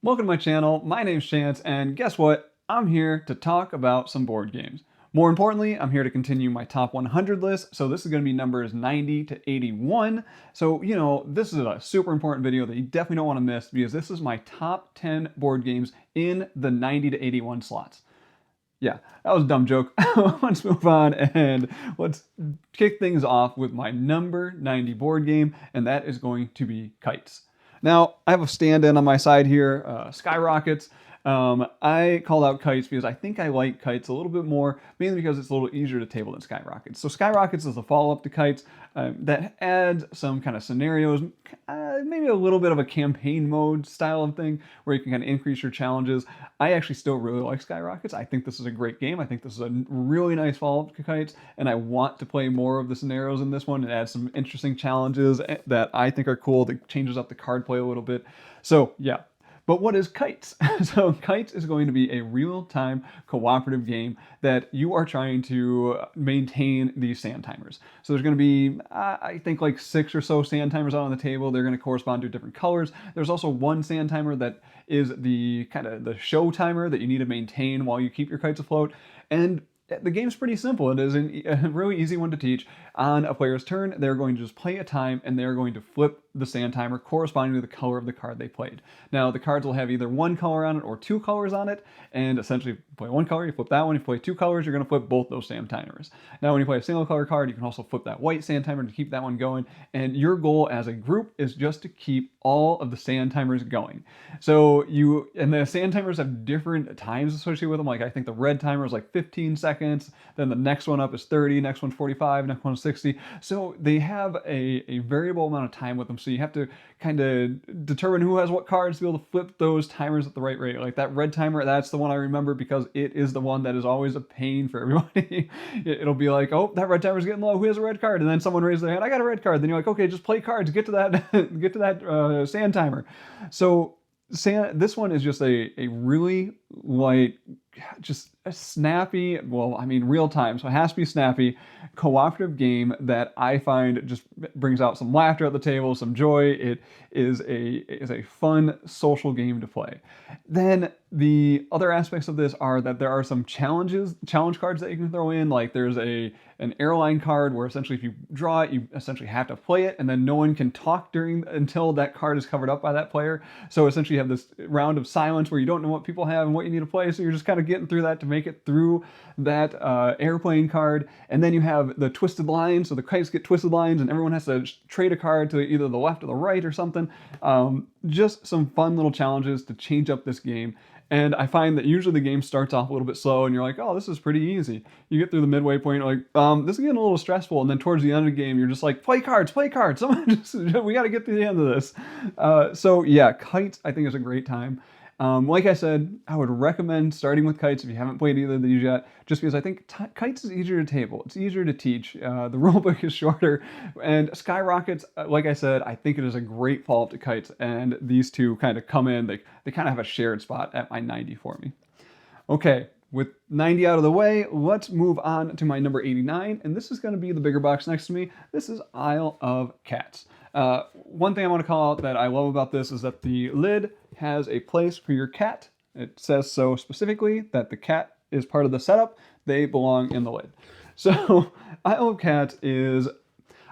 Welcome to my channel. My name's Chance, and guess what? I'm here to talk about some board games. More importantly, I'm here to continue my top 100 list, so this is going to be numbers 90 to 81. So, this is a super important video that you definitely don't want to miss because this is my top 10 board games in the 90 to 81 slots. Yeah, that was a dumb joke. Let's move on and let's kick things off with my number 90 board game, and that is going to be Kites. Now, I have a stand-in on my side here, Skyrockets. I called out Kites because I think I like Kites a little bit more, mainly because it's a little easier to table than Skyrockets. So Skyrockets is a follow-up to Kites that adds some kind of scenarios, maybe a little bit of a campaign mode style of thing, where you can kind of increase your challenges. I actually still really like Skyrockets. I think this is a great game. I think this is a really nice follow-up to Kites, and I want to play more of the scenarios in this one and add some interesting challenges that I think are cool, that changes up the card play a little bit. So yeah, but what is Kites? So Kites is going to be a real-time cooperative game that you are trying to maintain these sand timers. So there's going to be, I think, like 6 or so sand timers out on the table. They're going to correspond to different colors. There's also one sand timer that is the kind of the show timer that you need to maintain while you keep your kites afloat. And the game's pretty simple. It is a really easy one to teach. On a player's turn, they're going to just play a time, and they're going to flip the sand timer corresponding to the color of the card they played. Now, the cards will have either one color on it or 2 colors on it, and essentially, if you play one color, you flip that one. If you play 2 colors, you're going to flip both those sand timers. Now, when you play a single color card, you can also flip that white sand timer to keep that one going, and your goal as a group is just to keep all of the sand timers going. So and the sand timers have different times associated with them. Like, I think the red timer is like 15 seconds, then the next one up is 30, next one's 45, next one's 60. So they have a variable amount of time with them. So you have to kind of determine who has what cards to be able to flip those timers at the right rate. Like that red timer, that's the one I remember because it is the one that is always a pain for everybody. It'll be like, oh, that red timer's getting low. Who has a red card? And then someone raises their hand. I got a red card. Then you're like, okay, just play cards. Get to that, get to that sand timer. So this one is just a really light, just a snappy, well, I mean, real time, so it has to be snappy, cooperative game that I find just brings out some laughter at the table, some joy. It is a fun social game to play. Then the other aspects of this are that there are some challenge cards that you can throw in. Like there's an airline card where essentially if you draw it, you essentially have to play it, and then no one can talk until that card is covered up by that player. So essentially you have this round of silence where you don't know what people have and what you need to play, so you're just kind of getting through that to make it through that airplane card. And then you have the twisted lines, so the kites get twisted lines and everyone has to trade a card to either the left or the right or something. Just some fun little challenges to change up this game. And I find that usually the game starts off a little bit slow and you're like, oh, this is pretty easy. You get through the midway point, you're like, this is getting a little stressful. And then towards the end of the game, you're just like, play cards, play cards. We got to get to the end of this. So yeah, Kites, I think, is a great time. Like I said, I would recommend starting with Kites if you haven't played either of these yet, just because I think Kites is easier to table. It's easier to teach. The rulebook is shorter. And Skyrockets, like I said, I think it is a great follow-up to Kites, and these two kind of come in. They kind of have a shared spot at my 90 for me. Okay, with 90 out of the way, let's move on to my number 89, and this is going to be the bigger box next to me. This is Isle of Cats. One thing I want to call out that I love about this is that the lid has a place for your cat. It says so specifically that the cat is part of the setup. They belong in the lid. So Isle of Cats is,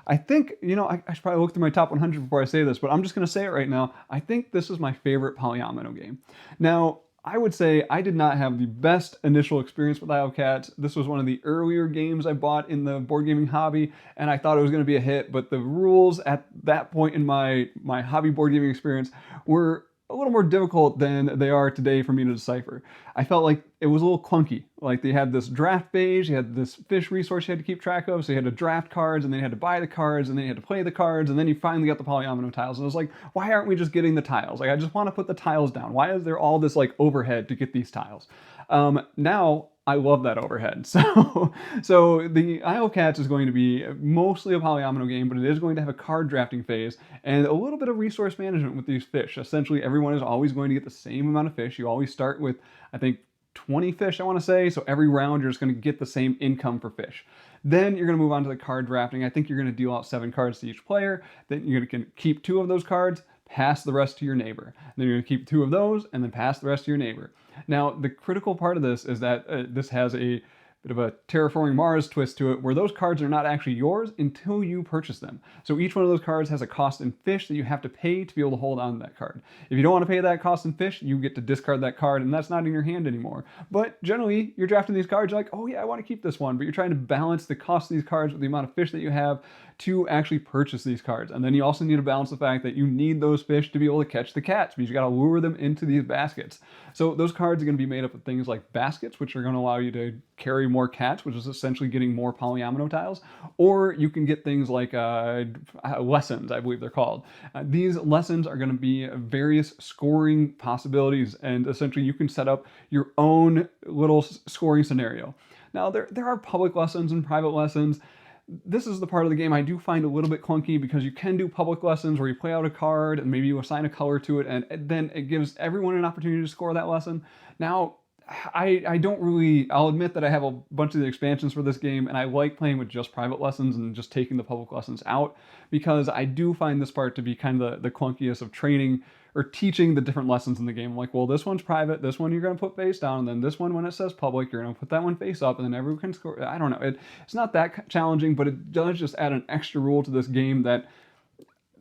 I think, I should probably look through my top 100 before I say this, but I'm just going to say it right now. I think this is my favorite polyomino game. Now, I would say I did not have the best initial experience with Isle of Cats. This was one of the earlier games I bought in the board gaming hobby, and I thought it was going to be a hit, but the rules at that point in my hobby board gaming experience were a little more difficult than they are today for me to decipher. I felt like it was a little clunky. Like they had this draft phase, you had this fish resource you had to keep track of, so you had to draft cards, and then you had to buy the cards, and then you had to play the cards, and then you finally got the polyomino tiles. And I was like, why aren't we just getting the tiles? Like, I just want to put the tiles down. Why is there all this like overhead to get these tiles? Now, I love that overhead. So the Isle of Cats is going to be mostly a polyomino game, but it is going to have a card drafting phase and a little bit of resource management with these fish. Essentially, everyone is always going to get the same amount of fish. You always start with, I think, 20 fish, I want to say. So every round, you're just going to get the same income for fish. Then you're going to move on to the card drafting. I think you're going to deal out 7 cards to each player. Then you're going to keep 2 of those cards. pass the rest to your neighbor. And then you're going to keep 2 of those and then pass the rest to your neighbor. Now, the critical part of this is that this has a bit of a terraforming Mars twist to it, where those cards are not actually yours until you purchase them. So each one of those cards has a cost in fish that you have to pay to be able to hold on to that card. If you don't want to pay that cost in fish, you get to discard that card, and that's not in your hand anymore. But generally, you're drafting these cards, you're like, oh yeah, I want to keep this one, but you're trying to balance the cost of these cards with the amount of fish that you have to actually purchase these cards. And then you also need to balance the fact that you need those fish to be able to catch the cats, because you got to lure them into these baskets. So those cards are going to be made up of things like baskets, which are going to allow you to carry more cats, which is essentially getting more polyomino tiles. Or you can get things like lessons, I believe they're called. These lessons are going to be various scoring possibilities, and essentially you can set up your own little scoring scenario. Now, there are public lessons and private lessons. This is the part of the game I do find a little bit clunky, because you can do public lessons where you play out a card and maybe you assign a color to it, and then it gives everyone an opportunity to score that lesson. Now, I don't really, I'll admit that I have a bunch of the expansions for this game, and I like playing with just private lessons and just taking the public lessons out, because I do find this part to be kind of the clunkiest of training or teaching the different lessons in the game. I'm like, well, this one's private, this one you're going to put face down, and then this one, when it says public, you're going to put that one face up, and then everyone can score. I don't know. It's not that challenging, but it does just add an extra rule to this game that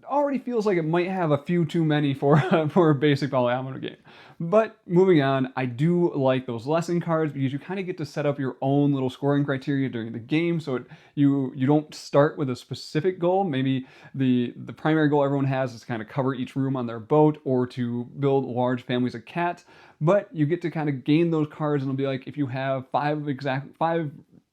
already feels like it might have a few too many for a basic polyomino game. But moving on, I do like those lesson cards, because you kind of get to set up your own little scoring criteria during the game, so you don't start with a specific goal. Maybe the primary goal everyone has is to kind of cover each room on their boat, or to build large families of cats, but you get to kind of gain those cards, and it'll be like, if you have five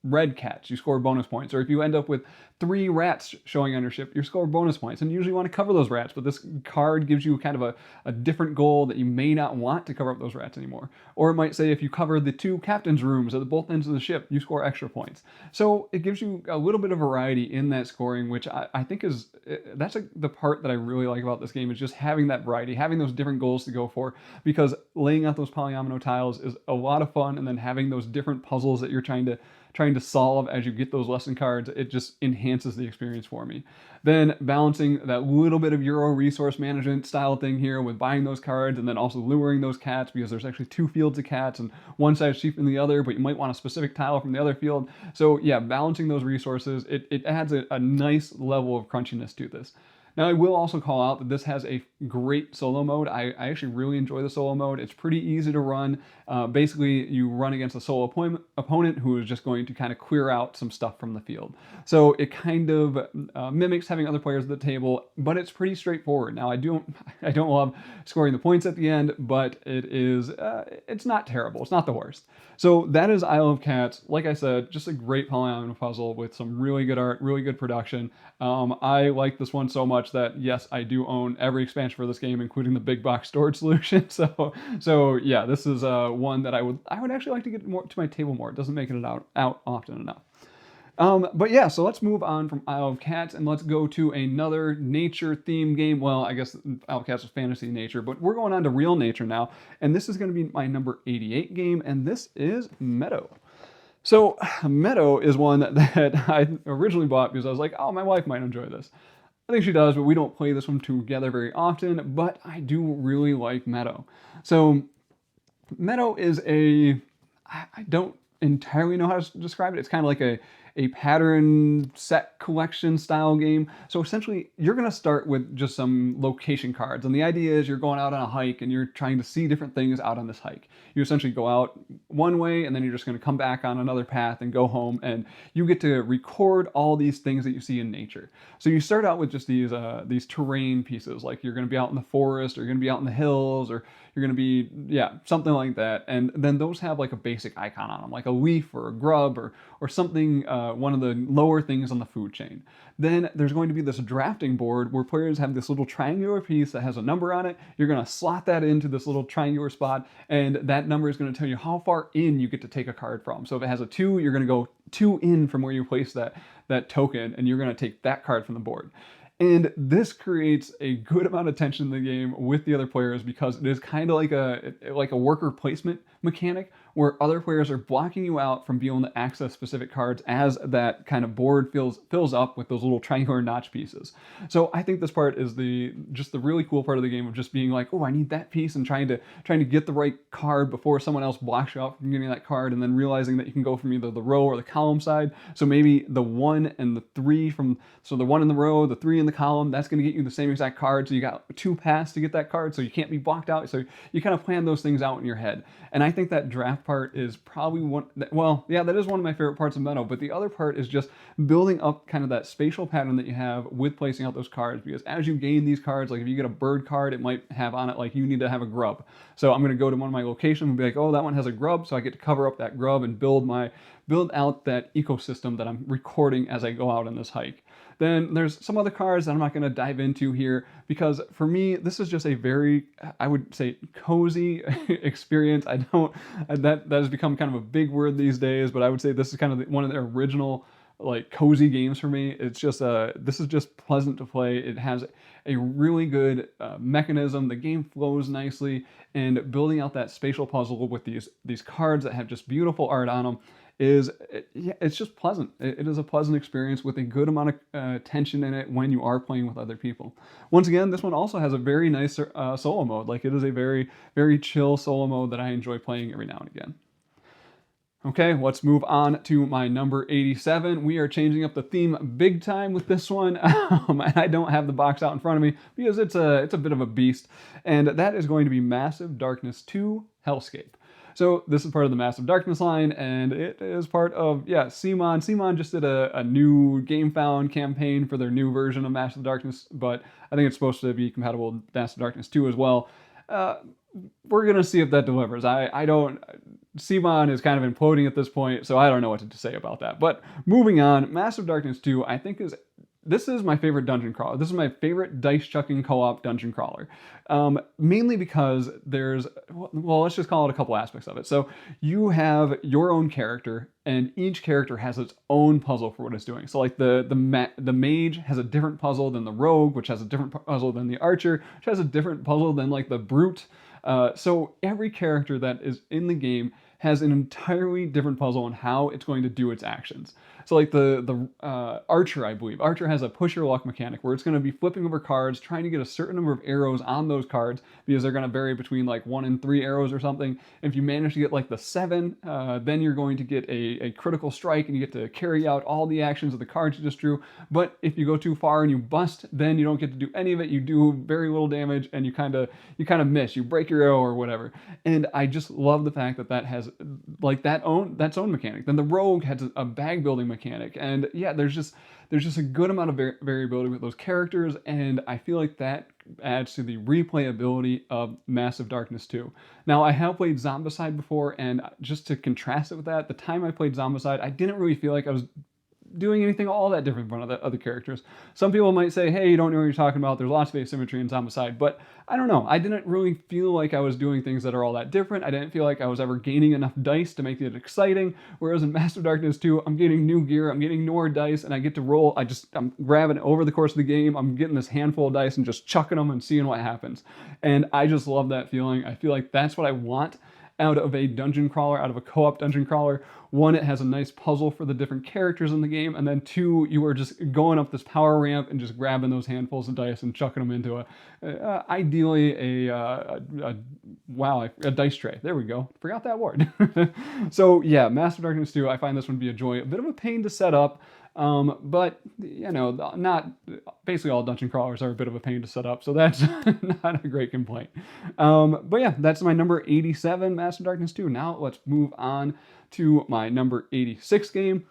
red cats, you score bonus points. Or if you end up with 3 rats showing on your ship, you score bonus points. And you usually want to cover those rats, but this card gives you kind of a different goal that you may not want to cover up those rats anymore. Or it might say, if you cover the 2 captain's rooms at the both ends of the ship, you score extra points. So it gives you a little bit of variety in that scoring, which I think is, that's the part that I really like about this game, is just having that variety, having those different goals to go for, because laying out those polyomino tiles is a lot of fun, and then having those different puzzles that you're trying to solve as you get those lesson cards, it just enhances the experience for me. Then balancing that little bit of Euro resource management style thing here with buying those cards, and then also luring those cats, because there's actually 2 fields of cats, and one side's cheaper than the other, but you might want a specific tile from the other field. So yeah, balancing those resources, it adds a nice level of crunchiness to this. Now, I will also call out that this has a great solo mode. I actually really enjoy the solo mode. It's pretty easy to run. Basically, you run against a solo opponent who is just going to kind of clear out some stuff from the field. So it kind of mimics having other players at the table, but it's pretty straightforward. Now, I don't love scoring the points at the end, but it's not terrible. It's not the worst. So that is Isle of Cats. Like I said, just a great polyomino puzzle with some really good art, really good production. I like this one so much that, yes, I do own every expansion for this game, including the big box storage solution. So yeah, this is one that I would actually like to get more to my table more. It doesn't make it out often enough. But yeah, so let's move on from Isle of Cats, and let's go to another nature theme game. Well, I guess Isle of Cats is fantasy nature, but we're going on to real nature now, and this is going to be my number 88 game, and this is Meadow. So Meadow is one that I originally bought because I was like, oh, my wife might enjoy this. I think she does, but we don't play this one together very often, but I do really like Meadow. So Meadow is I don't entirely know how to describe it. It's kind of like a pattern set collection style game. So essentially, you're going to start with just some location cards. And the idea is you're going out on a hike and you're trying to see different things out on this hike. You essentially go out one way and then you're just going to come back on another path and go home. And you get to record all these things that you see in nature. So you start out with just these terrain pieces. Like you're going to be out in the forest, or you're going to be out in the hills, or you're going to be, yeah, something like that. And then those have like a basic icon on them, like a leaf or a grub or something, one of the lower things on the food chain. Then there's going to be this drafting board where players have this little triangular piece that has a number on it. You're going to slot that into this little triangular spot, and that number is going to tell you how far in you get to take a card from. So if it has a 2, you're going to go 2 in from where you place that token, and you're going to take that card from the board. And this creates a good amount of tension in the game with the other players because it is kind of like a worker placement mechanic where other players are blocking you out from being able to access specific cards as that kind of board fills up with those little triangular notch pieces. So I think this part is just the really cool part of the game of just being like, oh, I need that piece, and trying to get the right card before someone else blocks you out from getting that card, and then realizing that you can go from either the row or the column side. So maybe the 1 and the 3 so the 1 in the row, the 3 in the column, that's going to get you the same exact card. So you got 2 paths to get that card, so you can't be blocked out. So you kind of plan those things out in your head. And I think that draft part is probably that is one of my favorite parts of Meadow, but the other part is just building up kind of that spatial pattern that you have with placing out those cards, because as you gain these cards, like if you get a bird card, it might have on it like you need to have a grub. So I'm going to go to one of my locations and be like, oh, that one has a grub, so I get to cover up that grub and build out that ecosystem that I'm recording as I go out on this hike. Then there's some other cards that I'm not going to dive into here because for me, this is just a very, I would say, cozy experience. That has become kind of a big word these days, but I would say this is kind of one of the original like cozy games for me. It's just this is just pleasant to play. It has a really good mechanism. The game flows nicely, and building out that spatial puzzle with these cards that have just beautiful art on them it's just pleasant. It is a pleasant experience with a good amount of tension in it when you are playing with other people. Once again, this one also has a very nice solo mode. Like it is a very, very chill solo mode that I enjoy playing every now and again. Okay, let's move on to my number 87. We are changing up the theme big time with this one. I don't have the box out in front of me because it's a bit of a beast, and that is going to be Massive Darkness 2 Hellscape. So this is part of the Massive Darkness line, and it is part of, CMON. CMON just did a new GameFound campaign for their new version of Massive Darkness, but I think it's supposed to be compatible with Massive Darkness 2 as well. We're going to see if that delivers. CMON is kind of imploding at this point, so I don't know what to say about that. But moving on, Massive Darkness 2, I think this is my favorite dungeon crawler. This is my favorite dice chucking co-op dungeon crawler. Mainly because let's just call it a couple aspects of it. So you have your own character, and each character has its own puzzle for what it's doing. So like the mage has a different puzzle than the rogue, which has a different puzzle than the archer, which has a different puzzle than like the brute. So every character that is in the game has an entirely different puzzle on how it's going to do its actions. So like the Archer, I believe. Archer has a push your luck mechanic where it's going to be flipping over cards, trying to get a certain number of arrows on those cards because they're going to vary between like 1 and 3 arrows or something. If you manage to get like the 7, then you're going to get a critical strike and you get to carry out all the actions of the cards you just drew. But if you go too far and you bust, then you don't get to do any of it. You do very little damage and you kind of miss. You break your arrow or whatever. And I just love the fact that has like that's own mechanic. Then the rogue has a bag building mechanic, and there's just a good amount of variability with those characters, and I feel like that adds to the replayability of Massive Darkness 2. Now, I have played Zombicide before, and just to contrast it with that, the time I played Zombicide, I didn't really feel like I was doing anything all that different from other characters. Some people might say, hey, you don't know what you're talking about, there's lots of asymmetry in Zombicide, but I don't know, I didn't really feel like I was doing things that are all that different. I didn't feel like I was ever gaining enough dice to make it exciting, whereas in Massive Darkness 2, I'm getting new gear, I'm getting more dice, and I get to roll, I'm grabbing over the course of the game, I'm getting this handful of dice and just chucking them and seeing what happens. And I just love that feeling. I feel like that's what I want out of a dungeon crawler, out of a co-op dungeon crawler. 1, it has a nice puzzle for the different characters in the game, and then 2, you are just going up this power ramp and just grabbing those handfuls of dice and chucking them into ideally a dice tray. There we go. Forgot that word. So yeah, Massive Darkness 2, I find this one to be a joy. A bit of a pain to set up, but not basically all dungeon crawlers are a bit of a pain to set up, so that's not a great complaint. But yeah, that's my number 87, Massive Darkness 2. Now let's move on to my number 86 game.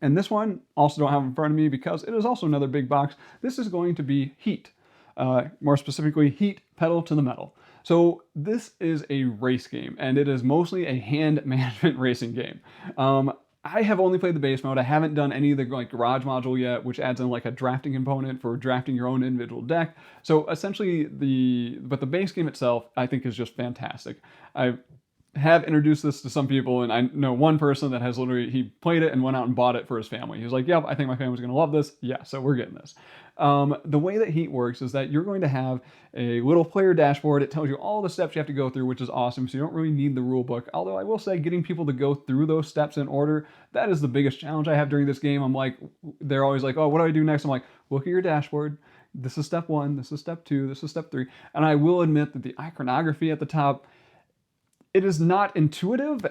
And this one also don't have in front of me because it is also another big box. This is going to be Heat. More specifically, Heat Pedal to the Metal. So this is a race game, and it is mostly a hand management racing game. I have only played the base mode. I haven't done any of the like garage module yet, which adds in like a drafting component for drafting your own individual deck. So essentially the base game itself, I think, is just fantastic. have introduced this to some people, and I know one person that has literally, he played it and went out and bought it for his family. He was like, yep, I think my family's going to love this. Yeah, so we're getting this. The way that Heat works is that you're going to have a little player dashboard. It tells you all the steps you have to go through, which is awesome. So you don't really need the rule book. Although I will say, getting people to go through those steps in order, that is the biggest challenge I have during this game. I'm like, they're always like, oh, what do I do next? I'm like, look at your dashboard. This is step 1, this is step 2, this is step 3. And I will admit that the iconography at the top, it is not intuitive.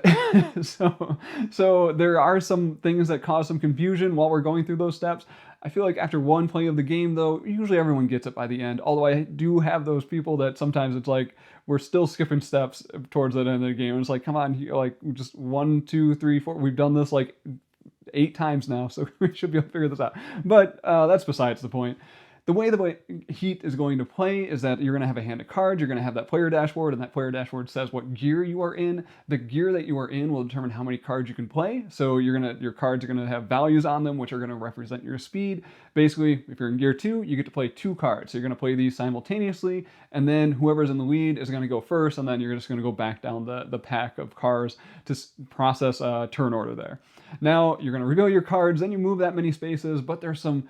so there are some things that cause some confusion while we're going through those steps. I feel like after one play of the game, though, usually everyone gets it by the end. Although I do have those people that sometimes it's like we're still skipping steps towards the end of the game. And it's like, come on, like just 1, 2, 3, 4. We've done this like 8 times now, so we should be able to figure this out. But that's besides the point. The way Heat is going to play is that you're going to have a hand of cards, you're going to have that player dashboard, and that player dashboard says what gear you are in. The gear that you are in will determine how many cards you can play. So your cards are going to have values on them, which are going to represent your speed. Basically, if you're in gear 2, you get to play 2 cards. So you're going to play these simultaneously, and then whoever's in the lead is going to go first, and then you're just going to go back down the pack of cards to process turn order there. Now, you're going to reveal your cards, then you move that many spaces, but there's some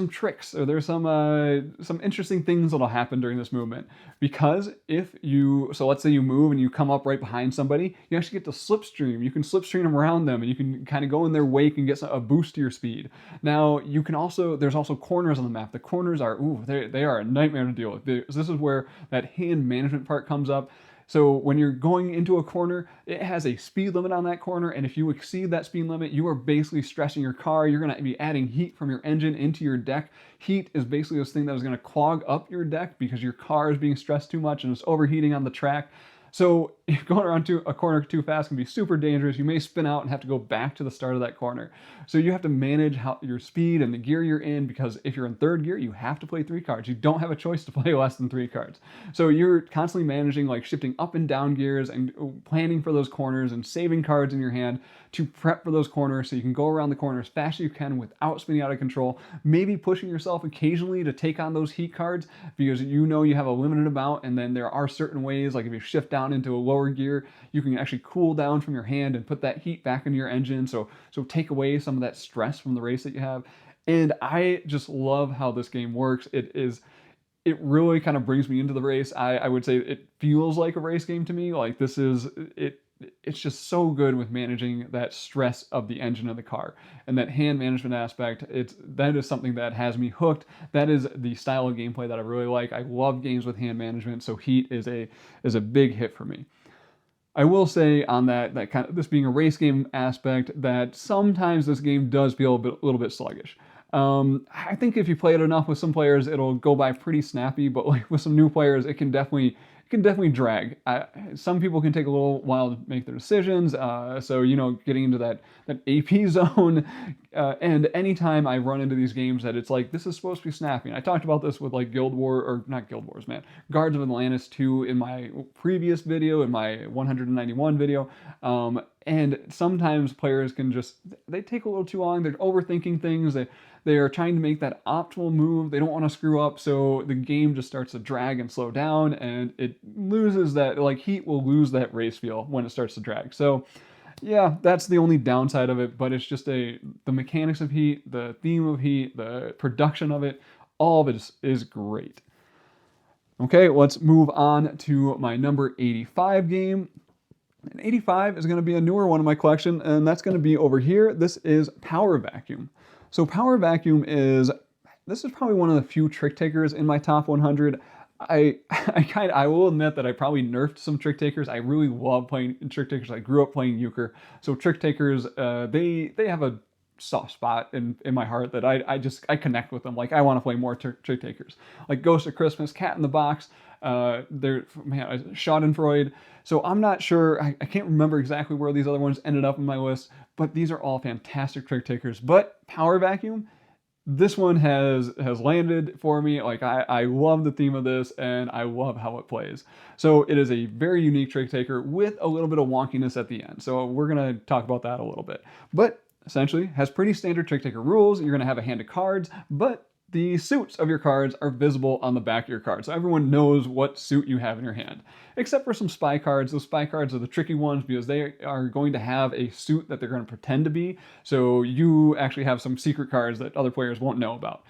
tricks, or there's some interesting things that'll happen during this movement. Because so let's say you move and you come up right behind somebody, you actually get to slipstream. You can slipstream them around them, and you can kind of go in their wake and get a boost to your speed. Now, there's also corners on the map. The corners are, they are a nightmare to deal with. This is where that hand management part comes up. So when you're going into a corner, it has a speed limit on that corner, and if you exceed that speed limit, you are basically stressing your car. You're going to be adding heat from your engine into your deck. Heat is basically this thing that is going to clog up your deck because your car is being stressed too much and it's overheating on the track. So going around to a corner too fast can be super dangerous. You may spin out and have to go back to the start of that corner. So you have to manage your speed and the gear you're in, because if you're in 3rd gear, you have to play 3 cards. You don't have a choice to play less than 3 cards. So you're constantly managing, like shifting up and down gears and planning for those corners and saving cards in your hand to prep for those corners so you can go around the corner as fast as you can without spinning out of control. Maybe pushing yourself occasionally to take on those heat cards because you know you have a limited amount, and then there are certain ways, like if you shift down into a lower gear, you can actually cool down from your hand and put that heat back into your engine, so take away some of that stress from the race that you have. And I just love how this game works. It really kind of brings me into the race. I would say it feels like a race game to me. Like it's just so good with managing that stress of the engine of the car, and that hand management aspect. That is something that has me hooked. That is the style of gameplay that I really like. I love games with hand management, so Heat is a big hit for me. I will say on that kind of this being a race game aspect, that sometimes this game does feel a little bit sluggish. I think if you play it enough with some players, it'll go by pretty snappy, but like with some new players, it can definitely drag. Some people can take a little while to make their decisions. So getting into that AP zone, and anytime I run into these games that it's like this is supposed to be snappy. And I talked about this with like Guards of Atlantis 2 in my previous video, in my 191 video. And sometimes players they take a little too long. They're overthinking things. They are trying to make that optimal move. They don't want to screw up, so the game just starts to drag and slow down, and it loses that, like Heat will lose that race feel when it starts to drag. So yeah, that's the only downside of it, but it's just the mechanics of Heat, the theme of Heat, the production of it, all of it is great. Okay, let's move on to my number 85 game. And 85 is going to be a newer one in my collection, and that's going to be over here. This is Power Vacuum. So Power Vacuum this is probably one of the few trick takers in my top 100. I will admit that I probably nerfed some trick takers. I really love playing trick takers. I grew up playing euchre. So trick takers, they have a soft spot in my heart that I connect with them. Like I want to play more trick takers. Like Ghost of Christmas, Cat in the Box, Schadenfreude. So I'm not sure, I can't remember exactly where these other ones ended up on my list, but these are all fantastic trick takers. But Power Vacuum, this one has landed for me. Like I love the theme of this, and I love how it plays. So it is a very unique trick taker with a little bit of wonkiness at the end. So we're gonna talk about that a little bit. But essentially has pretty standard trick taker rules. You're gonna have a hand of cards, but the suits of your cards are visible on the back of your card. So everyone knows what suit you have in your hand. Except for some spy cards. Those spy cards are the tricky ones because they are going to have a suit that they're going to pretend to be. So you actually have some secret cards that other players won't know about.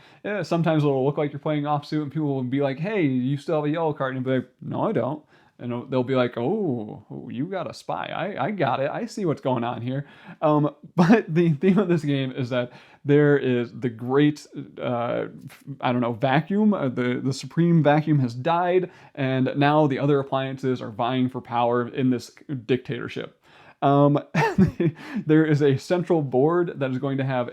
Sometimes it'll look like you're playing off suit and people will be like, hey, you still have a yellow card. And you'll be like, no, I don't. And they'll be like, oh, you got a spy. I got it. I see what's going on here. But the theme of this game is that there is the great, vacuum. The supreme vacuum has died, and now the other appliances are vying for power in this dictatorship. There is a central board that is going to have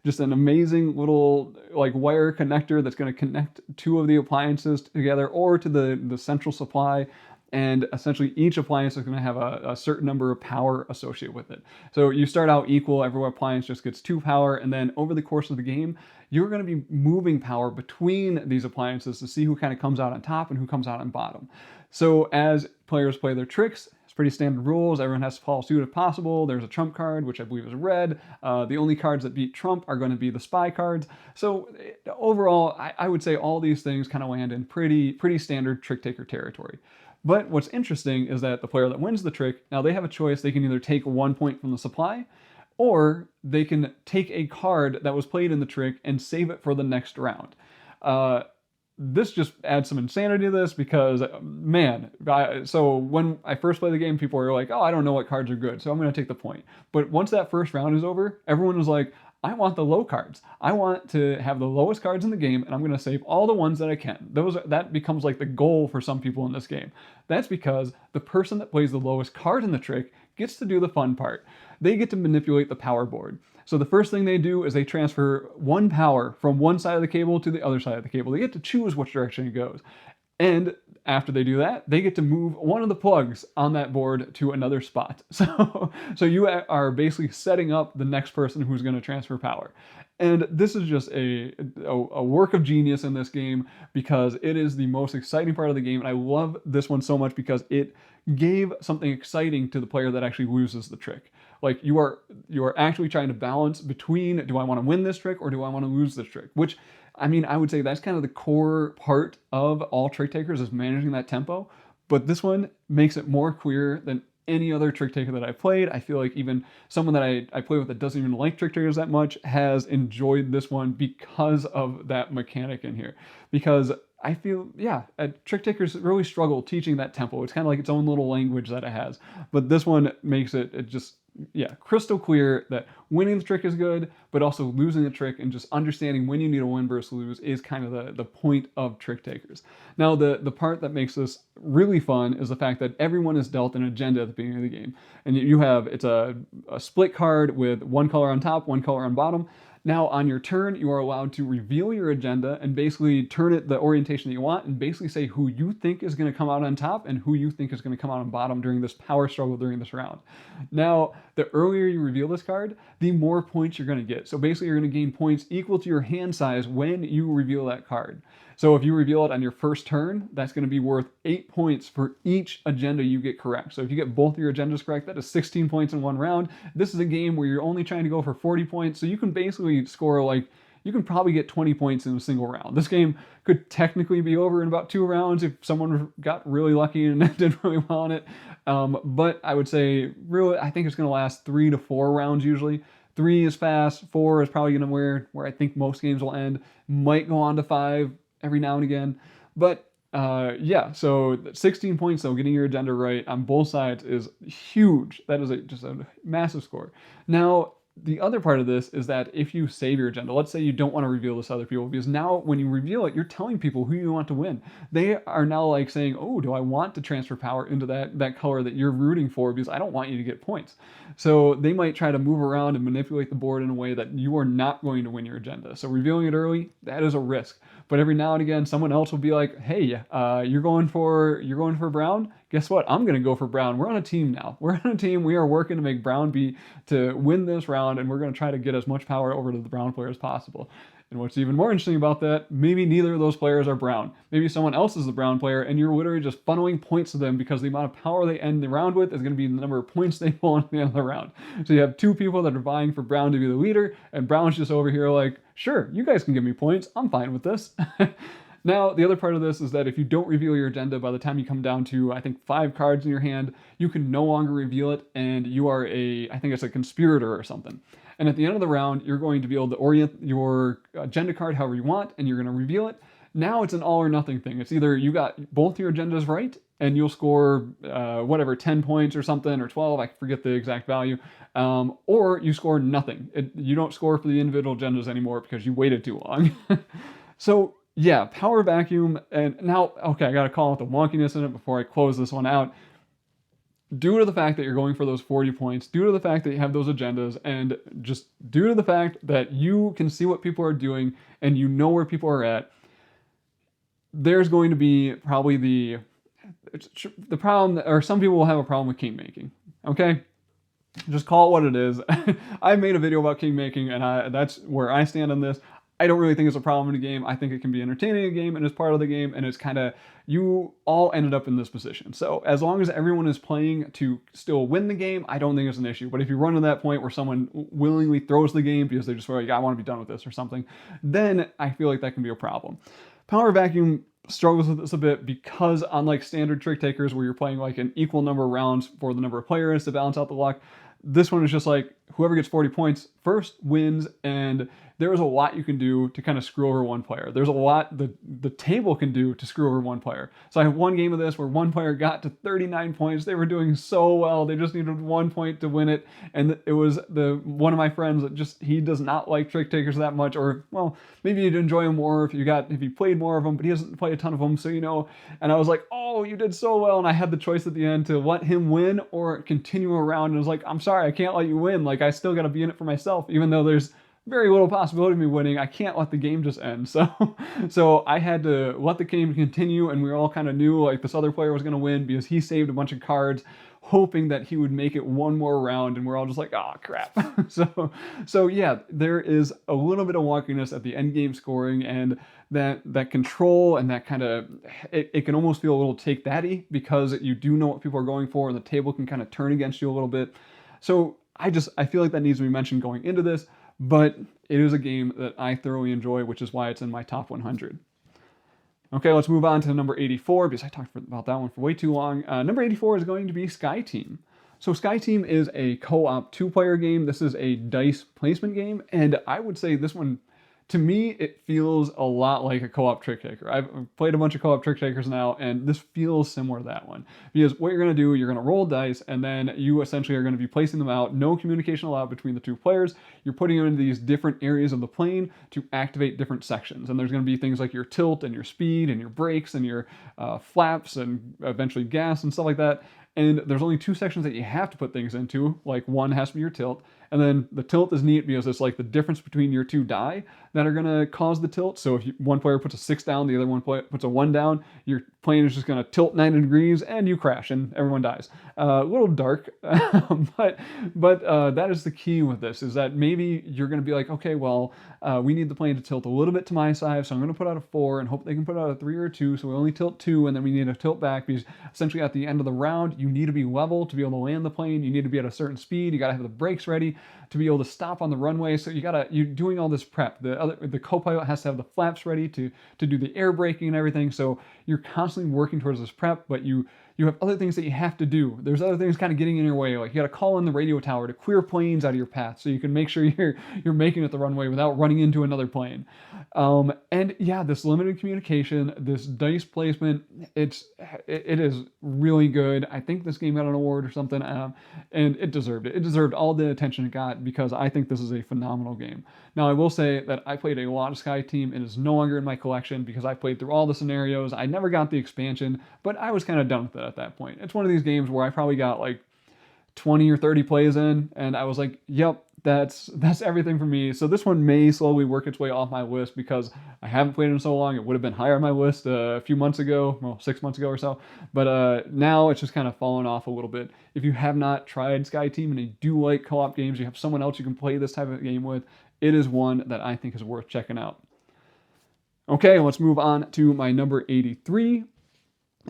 just an amazing little like wire connector that's going to connect two of the appliances together or to the central supply. And essentially each appliance is going to have a certain number of power associated with it. So you start out equal, every appliance just gets 2 power, and then over the course of the game, you're going to be moving power between these appliances to see who kind of comes out on top and who comes out on bottom. So as players play their tricks, it's pretty standard rules. Everyone has to follow suit if possible. There's a trump card, which I believe is red. The only cards that beat trump are going to be the spy cards. So overall, I would say all these things kind of land in pretty standard trick taker territory. But what's interesting is that the player that wins the trick, now they have a choice. They can either take 1 point from the supply, or they can take a card that was played in the trick and save it for the next round. This just adds some insanity to this because, man, so when I first played the game, people were like, oh, I don't know what cards are good, so I'm going to take the point. But once that first round is over, everyone was like, I want the low cards. I want to have the lowest cards in the game, and I'm going to save all the ones that I can. That becomes like the goal for some people in this game. That's because the person that plays the lowest card in the trick gets to do the fun part. They get to manipulate the power board. So the first thing they do is they transfer 1 power from one side of the cable to the other side of the cable. They get to choose which direction it goes. And after they do that, they get to move one of the plugs on that board to another spot. So you are basically setting up the next person who's going to transfer power. And this is just a work of genius in this game because it is the most exciting part of the game. And I love this one so much because it gave something exciting to the player that actually loses the trick. Like you are actually trying to balance between, do I want to win this trick or do I want to lose this trick? Which, I mean, I would say that's kind of the core part of all trick takers is managing that tempo. But this one makes it more clear than any other trick taker that I've played. I feel like even someone that I play with that doesn't even like trick takers that much has enjoyed this one because of that mechanic in here. Because I feel, trick takers really struggle teaching that tempo. It's kind of like its own little language that it has. But this one makes it just crystal clear that winning the trick is good, but also losing the trick and just understanding when you need to win versus lose is kind of the point of trick takers. Now, the part that makes this really fun is the fact that everyone is dealt an agenda at the beginning of the game. And it's a split card with 1 color on top, 1 color on bottom. Now, on your turn, you are allowed to reveal your agenda and basically turn it the orientation that you want and basically say who you think is going to come out on top and who you think is going to come out on bottom during this power struggle during this round. Now, the earlier you reveal this card, the more points you're going to get. So basically, you're going to gain points equal to your hand size when you reveal that card. So if you reveal it on your first turn, that's going to be worth 8 points for each agenda you get correct. So if you get both of your agendas correct, that is 16 points in one round. This is a game where you're only trying to go for 40 points. So you can basically score you can probably get 20 points in a single round. This game could technically be over in about 2 rounds if someone got really lucky and did really well on it. But I would say, really, I think it's going to last 3 to 4 rounds usually. 3 is fast, 4 is probably going to where I think most games will end. Might go on to 5 every now and again. But so 16 points though, getting your agenda right on both sides is huge. That is just a massive score. Now, the other part of this is that if you save your agenda, let's say you don't want to reveal this to other people, because now when you reveal it, you're telling people who you want to win. They are now like saying, oh, do I want to transfer power into that color that you're rooting for because I don't want you to get points. So they might try to move around and manipulate the board in a way that you are not going to win your agenda. So revealing it early, that is a risk. But every now and again, someone else will be like, hey, you're going for brown? Guess what? I'm going to go for brown. We're on a team now. We're on a team. We are working to make brown to win this round, and we're going to try to get as much power over to the brown player as possible. And what's even more interesting about that, maybe neither of those players are brown. Maybe someone else is the brown player, and you're literally just funneling points to them because the amount of power they end the round with is going to be the number of points they pull at the end of the round. So you have 2 people that are vying for brown to be the leader, and brown's just over here like, Sure, you guys can give me points. I'm fine with this. Now, the other part of this is that if you don't reveal your agenda by the time you come down to, I think, 5 cards in your hand, you can no longer reveal it, and you are I think it's a conspirator or something. And at the end of the round, you're going to be able to orient your agenda card however you want, and you're going to reveal it. Now it's an all or nothing thing. It's either you got both your agendas right, and you'll score whatever, 10 points or something, or 12, I forget the exact value, or you score nothing. You don't score for the individual agendas anymore because you waited too long. So yeah, power vacuum, and now, okay, I gotta call out the wonkiness in it before I close this one out. Due to the fact that you're going for those 40 points, due to the fact that you have those agendas, and just due to the fact that you can see what people are doing and you know where people are at, there's going to be probably the problem, or some people will have a problem with king making. Okay? Just call it what it is. I made a video about king making, and that's where I stand on this. I don't really think it's a problem in a game. I think it can be entertaining a game, and it's part of the game, and it's kind of, you all ended up in this position. So as long as everyone is playing to still win the game, I don't think it's an issue. But if you run to that point where someone willingly throws the game because they just feel like, I want to be done with this or something, then I feel like that can be a problem. Power Vacuum struggles with this a bit because, unlike standard trick takers where you're playing like an equal number of rounds for the number of players to balance out the luck, this one is just like whoever gets 40 points first wins, and there is a lot you can do to kind of screw over one player. There's a lot the table can do to screw over one player. So I have one game of this where one player got to 39 points. They were doing so well. They just needed 1 point to win it. And it was one of my friends that he does not like trick takers that much, or, well, maybe you'd enjoy him more if you played more of them, but he doesn't play a ton of them, so and I was like, oh, you did so well. And I had the choice at the end to let him win or continue around. And I was like, I'm sorry, I can't let you win. Like, I still got to be in it for myself, even though there's very little possibility of me winning. I can't let the game just end. So I had to let the game continue, and we all kind of knew like this other player was going to win because he saved a bunch of cards, hoping that he would make it one more round, and we're all just like, oh crap. So yeah, there is a little bit of wonkiness at the end game scoring, and that control and that kind of, it can almost feel a little take thatty because you do know what people are going for, and the table can kind of turn against you a little bit. So I feel like that needs to be mentioned going into this. But it is a game that I thoroughly enjoy, which is why it's in my top 100. Okay, let's move on to number 84, because I talked about that one for way too long. Number 84 is going to be Sky Team. So Sky Team is a co-op 2-player game. This is a dice placement game, and I would say this one, to me, it feels a lot like a co-op trick taker. I've played a bunch of co-op trick takers now, and this feels similar to that one. Because what you're going to do, you're going to roll dice, and then you essentially are going to be placing them out. No communication allowed between the two players. You're putting them into these different areas of the plane to activate different sections. And there's going to be things like your tilt and your speed and your brakes and your flaps and eventually gas and stuff like that. And there's only 2 sections that you have to put things into. Like, one has to be your tilt. And then the tilt is neat because it's like the difference between your 2 die that are going to cause the tilt. So if one player puts a 6 down, the other one puts a 1 down, your plane is just going to tilt 90 degrees and you crash and everyone dies. A little dark, but that is the key with this, is that maybe you're going to be like, okay, well, we need the plane to tilt a little bit to my side, so I'm going to put out a 4 and hope they can put out a 3 or a 2, so we only tilt 2, and then we need to tilt back because essentially at the end of the round, you need to be level to be able to land the plane. You need to be at a certain speed. You got to have the brakes ready to be able to stop on the runway. So you're doing all this prep. The co-pilot has to have the flaps ready to do the air braking and everything. So you're constantly working towards this prep, but you have other things that you have to do. There's other things kind of getting in your way. Like, you got to call in the radio tower to clear planes out of your path so you can make sure you're making it the runway without running into another plane. And yeah, this limited communication, this dice placement, it is really good. I think this game got an award or something, and it deserved it. It deserved all the attention it got because I think this is a phenomenal game. Now, I will say that I played a lot of Sky Team. It is no longer in my collection because I played through all the scenarios. I never got the expansion, but I was kind of done with it at that point. It's one of these games where I probably got like 20 or 30 plays in, and I was like, yep, that's everything for me. So this one may slowly work its way off my list because I haven't played it in so long. It would have been higher on my list a few months ago, well, 6 months ago or so. But now it's just kind of fallen off a little bit. If you have not tried Sky Team and you do like co-op games, you have someone else you can play this type of game with, it is one that I think is worth checking out. Okay, let's move on to my number 83.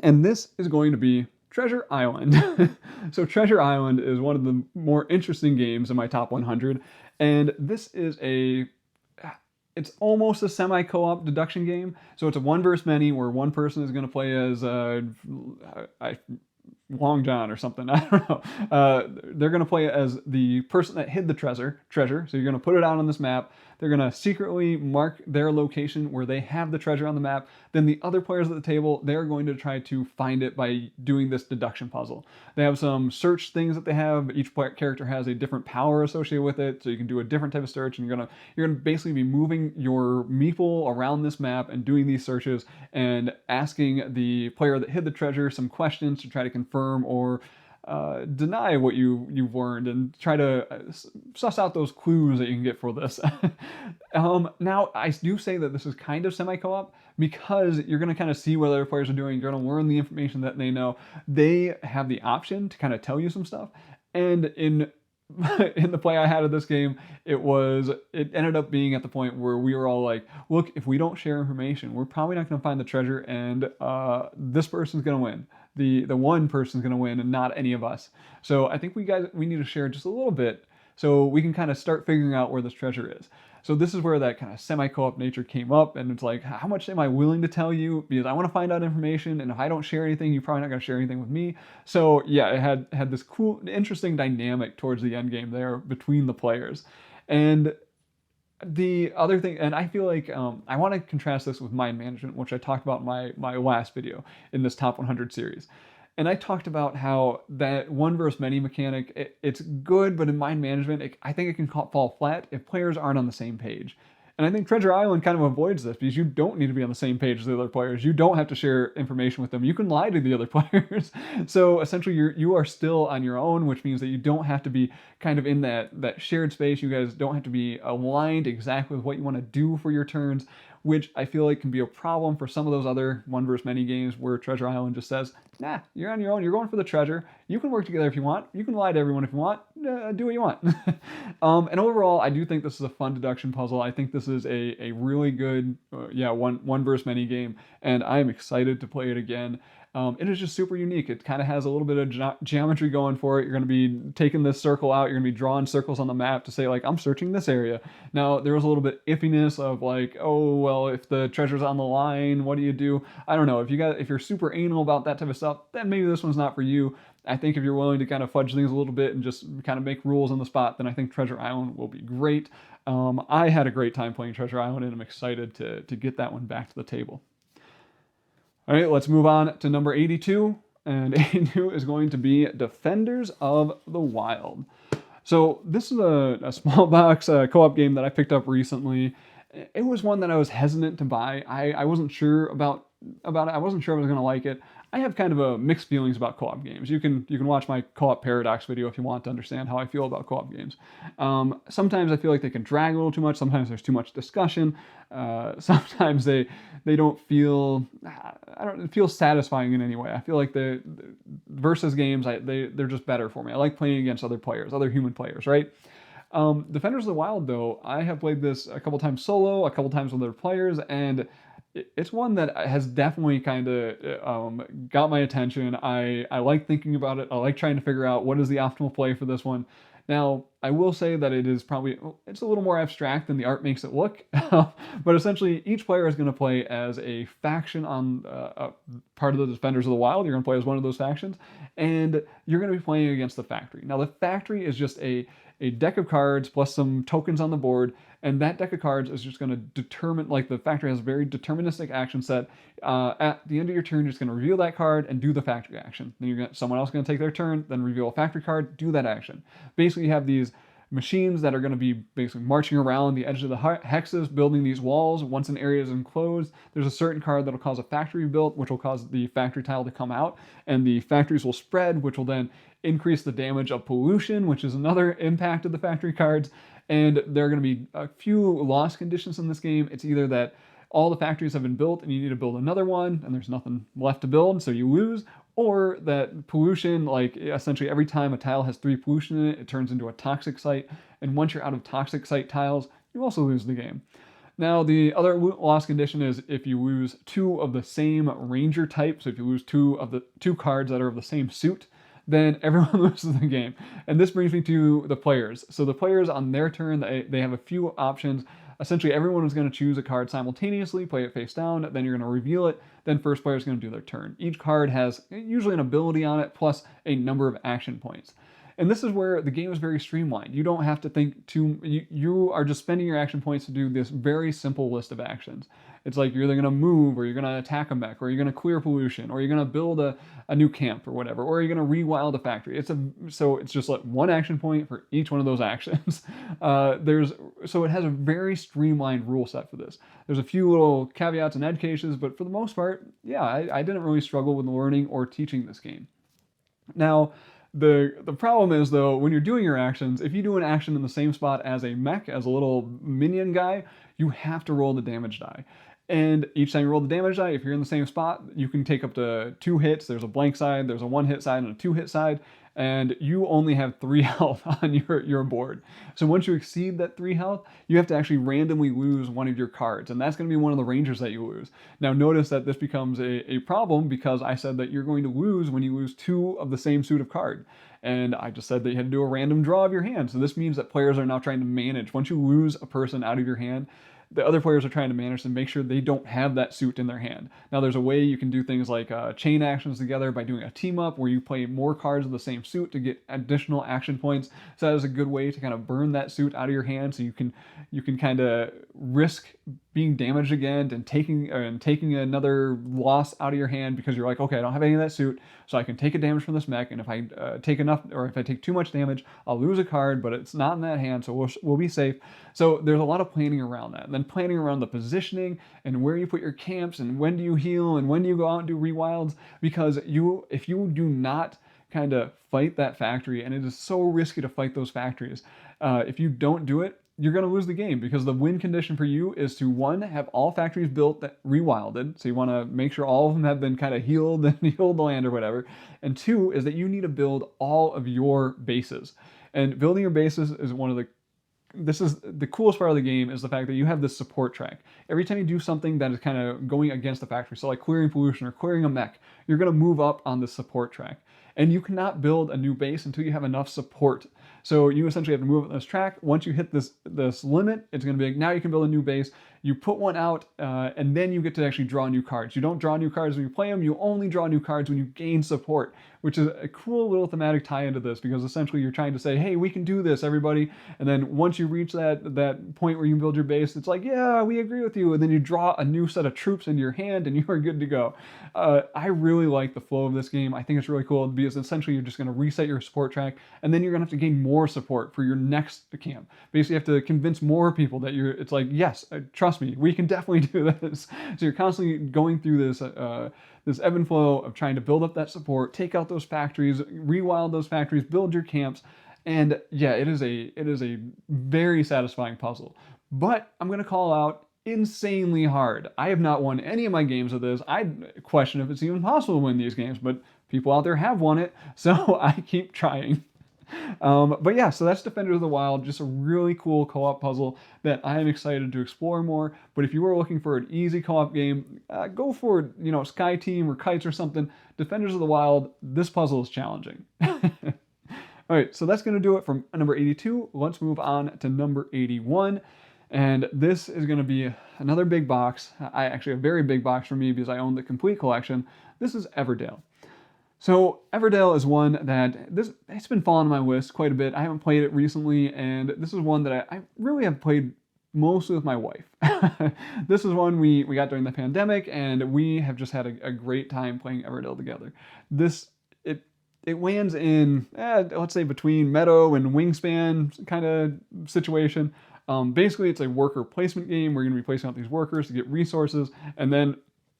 And this is going to be Treasure Island. So Treasure Island is one of the more interesting games in my top 100. And this is it's almost a semi-co-op deduction game. So it's a one versus many where one person is going to play as Long John or something. I don't know. They're going to play as the person that hid the treasure. So you're going to put it out on this map. They're going to secretly mark their location where they have the treasure on the map. Then the other players at the table, they're going to try to find it by doing this deduction puzzle. They have some search things that they have. Each character has a different power associated with it, so you can do a different type of search. And you're gonna basically be moving your meeple around this map and doing these searches and asking the player that hid the treasure some questions to try to confirm or deny what you've learned, and try to suss out those clues that you can get for this. Now, I do say that this is kind of semi-co-op because you're going to kind of see what other players are doing. You're going to learn the information that they know. They have the option to kind of tell you some stuff. And in in the play I had of this game, it ended up being at the point where we were all like, look, if we don't share information, we're probably not going to find the treasure, and this person's going to win. The one person's going to win and not any of us. So I think we need to share just a little bit so we can kind of start figuring out where this treasure is. So this is where that kind of semi-co-op nature came up, and it's like, how much am I willing to tell you? Because I want to find out information, and if I don't share anything, you're probably not going to share anything with me. So yeah, it had this cool, interesting dynamic towards the end game there between the players. And the other thing, and I feel like I want to contrast this with mind management, which I talked about in my last video in this top 100 series. And I talked about how that one versus many mechanic, it's good, but in mind management, I think it can fall flat if players aren't on the same page. And I think Treasure Island kind of avoids this because you don't need to be on the same page as the other players. You don't have to share information with them. You can lie to the other players. So essentially you are still on your own, which means that you don't have to be kind of in that shared space. You guys don't have to be aligned exactly with what you want to do for your turns, which I feel like can be a problem for some of those other one versus many games where Treasure Island just says, nah, you're on your own, you're going for the treasure, you can work together if you want, you can lie to everyone if you want, do what you want. And overall, I do think this is a fun deduction puzzle. I think this is a really good, one versus many game, and I'm excited to play it again. It is just super unique. It kind of has a little bit of geometry going for it. You're going to be taking this circle out. You're going to be drawing circles on the map to say, like, I'm searching this area. Now, there was a little bit iffiness of like, oh, well, if the treasure's on the line, what do you do? I don't know. If you're super anal about that type of stuff, then maybe this one's not for you. I think if you're willing to kind of fudge things a little bit and just kind of make rules on the spot, then I think Treasure Island will be great. I had a great time playing Treasure Island, and I'm excited to get that one back to the table. All right, let's move on to number 82, and 82 is going to be Defenders of the Wild. So this is a small box co-op game that I picked up recently. It was one that I was hesitant to buy. I wasn't sure about it. I wasn't sure I was going to like it. I have kind of a mixed feelings about co-op games. You can watch my co-op paradox video if you want to understand how I feel about co-op games. Sometimes I feel like they can drag a little too much. Sometimes there's too much discussion. Sometimes they don't feel satisfying in any way. I feel like the versus games they're just better for me. I like playing against other players, other human players, right? Defenders of the Wild, though, I have played this a couple times solo, a couple times with other players, and it's one that has definitely kind of got my attention. I like thinking about it. I like trying to figure out what is the optimal play for this one. Now, I will say that it's a little more abstract than the art makes it look, but essentially each player is going to play as a faction on part of the Defenders of the Wild. You're going to play as one of those factions, and you're going to be playing against the factory. Now, the factory is just a deck of cards plus some tokens on the board, and that deck of cards is just going to determine, like, the factory has a very deterministic action set. At the end of your turn, you're just going to reveal that card and do the factory action. Then someone else is going to take their turn, then reveal a factory card, do that action. Basically, you have these machines that are going to be basically marching around the edge of the hexes, building these walls. Once an area is enclosed, there's a certain card that'll cause a factory built, which will cause the factory tile to come out, and the factories will spread, which will then increase the damage of pollution, which is another impact of the factory cards. And there are going to be a few loss conditions in this game. It's either that all the factories have been built and you need to build another one and there's nothing left to build, so you lose, or that pollution, like essentially every time a tile has 3 pollution in it, it turns into a toxic site, and once you're out of toxic site tiles, you also lose the game. Now, the other loss condition is if you lose 2 of the same ranger type, so if you lose 2 of the 2 cards that are of the same suit, then everyone loses the game. And this brings me to the players. So the players on their turn, they have a few options. essentially everyone is going to choose a card simultaneously, play it face down, then you're going to reveal it, then first player is going to do their turn. Each card has usually an ability on it plus a number of action points. And this is where the game is very streamlined. You don't have to think you are just spending your action points to do this very simple list of actions. It's like you're either going to move, or you're going to attack a mech, or you're going to clear pollution, or you're going to build a new camp or whatever, or you're going to rewild a factory. So it's just like one action point for each one of those actions. So it has a very streamlined rule set for this. There's a few little caveats and edge cases, but for the most part, yeah, I didn't really struggle with learning or teaching this game. Now, the problem is, though, when you're doing your actions, if you do an action in the same spot as a mech, as a little minion guy, you have to roll the damage die. And each time you roll the damage die, if you're in the same spot, you can take up to 2 hits. There's a blank side, there's a 1-hit side, and a 2-hit side. And you only have 3 health on your board. So once you exceed that 3 health, you have to actually randomly lose one of your cards. And that's going to be one of the rangers that you lose. Now notice that this becomes a problem because I said that you're going to lose when you lose 2 of the same suit of card. And I just said that you had to do a random draw of your hand. So this means that players are now trying to manage. Once you lose a person out of your hand, the other players are trying to manage to make sure they don't have that suit in their hand. Now, there's a way you can do things like chain actions together by doing a team up where you play more cards of the same suit to get additional action points. So that is a good way to kind of burn that suit out of your hand, so you can kind of risk being damaged again and taking another loss out of your hand because you're like, okay, I don't have any of that suit, so I can take a damage from this mech, and if I take enough, or if I take too much damage, I'll lose a card, but it's not in that hand, so we'll be safe. So there's a lot of planning around that, and then planning around the positioning and where you put your camps and when do you heal and when do you go out and do rewilds, because if you do not kind of fight that factory, and it is so risky to fight those factories, if you don't do it, you're going to lose the game, because the win condition for you is to, 1, have all factories built that rewilded. So you want to make sure all of them have been kind of healed and healed the land or whatever. And 2 is that you need to build all of your bases. And building your bases is this is the coolest part of the game, is the fact that you have this support track. Every time you do something that is kind of going against the factory, so like clearing pollution or clearing a mech, you're going to move up on the support track. And you cannot build a new base until you have enough support. So you essentially have to move up this track. Once you hit this limit, it's going to be like, now you can build a new base. You put one out, and then you get to actually draw new cards. You don't draw new cards when you play them. You only draw new cards when you gain support, which is a cool little thematic tie into this, because essentially you're trying to say, hey, we can do this, everybody. And then once you reach that point where you can build your base, it's like, yeah, we agree with you. And then you draw a new set of troops into your hand, and you are good to go. I really like the flow of this game. I think it's really cool, because essentially you're just going to reset your support track, and then you're going to have to gain more support for your next camp. Basically, you have to convince more people that it's like, yes, trust me, we can definitely do this. So you're constantly going through this ebb and flow of trying to build up that support, take out those factories, rewild those factories, build your camps, and yeah, it is a very satisfying puzzle. But I'm going to call out, insanely hard. I have not won any of my games of this. I question if it's even possible to win these games, but people out there have won it, so I keep trying. But yeah, so that's Defenders of the Wild, just a really cool co-op puzzle that I am excited to explore more. But if you are looking for an easy co-op game, go for, Sky Team or Kites or something. Defenders of the Wild, this puzzle is challenging. All right, so that's going to do it from number 82. Let's move on to number 81. And this is going to be another big box. Actually a very big box for me, because I own the complete collection. This is Everdell. So Everdell is one that it's been falling on my list quite a bit. I haven't played it recently, and this is one that I really have played mostly with my wife. This is one we got during the pandemic, and we have just had a great time playing Everdell together. It lands in, let's say, between Meadow and Wingspan kind of situation. Basically, it's a worker placement game. We're going to be placing out these workers to get resources, and then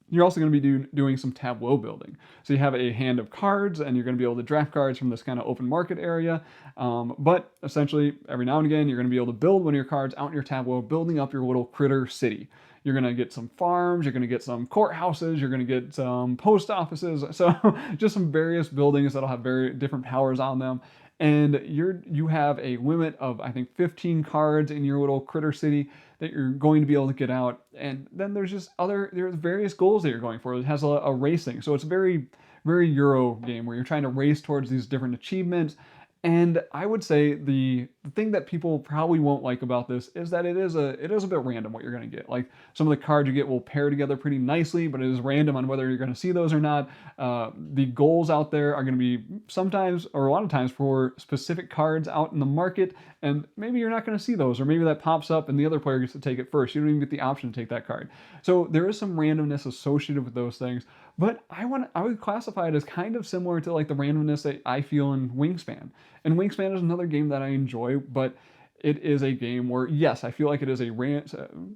you're also going to be doing some tableau building. So you have a hand of cards, and you're going to be able to draft cards from this kind of open market area. But essentially, every now and again, you're going to be able to build one of your cards out in your tableau, building up your little critter city. You're going to get some farms, you're going to get some courthouses, you're going to get some post offices. So just some various buildings that'll have very different powers on them. And you have a limit of, I think, 15 cards in your little critter city that you're going to be able to get out. And then there's various goals that you're going for. It has a racing. So it's a very, very Euro game where you're trying to race towards these different achievements. And I would say the thing that people probably won't like about this is that it is a bit random what you're going to get. Like some of the cards you get will pair together pretty nicely, but it is random on whether you're going to see those or not. The goals out there are going to be sometimes or a lot of times for specific cards out in the market, and maybe you're not going to see those, or maybe that pops up and the other player gets to take it first. You don't even get the option to take that card. So there is some randomness associated with those things, but I would classify it as kind of similar to like the randomness that I feel in Wingspan. And Wingspan is another game that I enjoy, but it is a game where, yes, I feel like it is a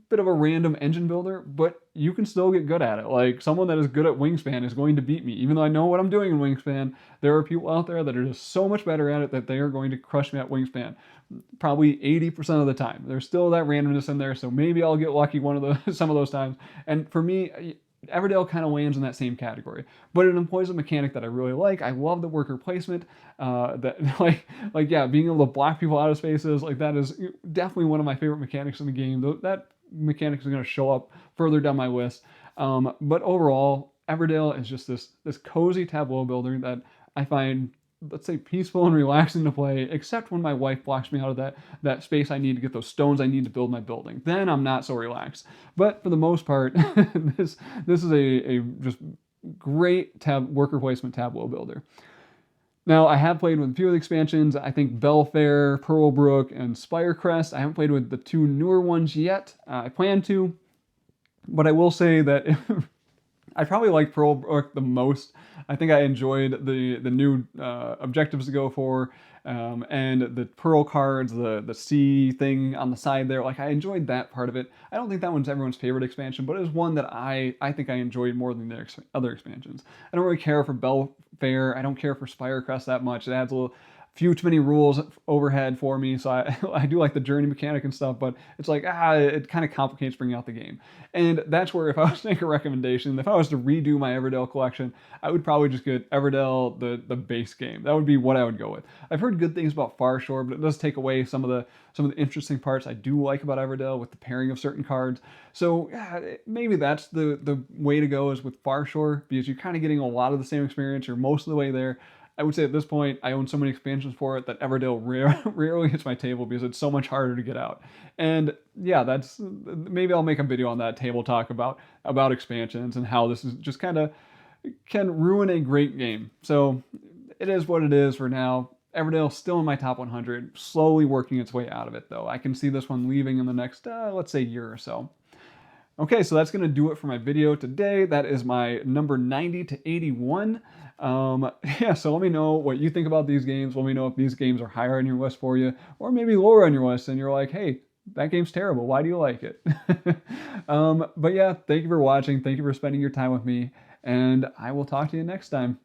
bit of a random engine builder, but you can still get good at it. Like, someone that is good at Wingspan is going to beat me. Even though I know what I'm doing in Wingspan, there are people out there that are just so much better at it that they are going to crush me at Wingspan. Probably 80% of the time. There's still that randomness in there, so maybe I'll get lucky some of those times. And for me, Everdell kind of lands in that same category, but it employs a mechanic that I really like. I love the worker placement. That like yeah, being able to block people out of spaces, like that is definitely one of my favorite mechanics in the game. That mechanic is going to show up further down my list. But overall, Everdell is just this cozy tableau builder that I find, let's say, peaceful and relaxing to play, except when my wife blocks me out of that space I need to get those stones I need to build my building. Then I'm not so relaxed. But for the most part, this is a just great worker placement tableau builder. Now, I have played with a few of the expansions. I think Belfair, Pearlbrook, and Spirecrest. I haven't played with the two newer ones yet. I plan to, but I will say that I probably like Pearlbrook the most. I think I enjoyed the new objectives to go for, and the Pearl cards, the sea thing on the side there. Like, I enjoyed that part of it. I don't think that one's everyone's favorite expansion, but it was one that I think I enjoyed more than the other expansions. I don't really care for Belfair. I don't care for Spirecrest that much. It adds a few too many rules overhead for me, so I do like the journey mechanic and stuff, but it's like, it kind of complicates bringing out the game. And that's where, if I was to make a recommendation, if I was to redo my Everdell collection, I would probably just get Everdell, the base game. That would be what I would go with. I've heard good things about Far Shore, but it does take away some of the interesting parts I do like about Everdell with the pairing of certain cards. So yeah, maybe that's the way to go, is with Far Shore, because you're kind of getting a lot of the same experience. You're most of the way there. I would say at this point, I own so many expansions for it that Everdell rarely hits my table because it's so much harder to get out. And yeah, maybe I'll make a video on that, table talk about expansions and how this is just kind of can ruin a great game. So it is what it is for now. Everdell still in my top 100, slowly working its way out of it though. I can see this one leaving in the next, let's say, year or so. Okay, so that's going to do it for my video today. That is my number 90 to 81. Yeah, so let me know what you think about these games. Let me know if these games are higher on your list for you, or maybe lower on your list and you're like, hey, that game's terrible. Why do you like it? But yeah, thank you for watching. Thank you for spending your time with me, and I will talk to you next time.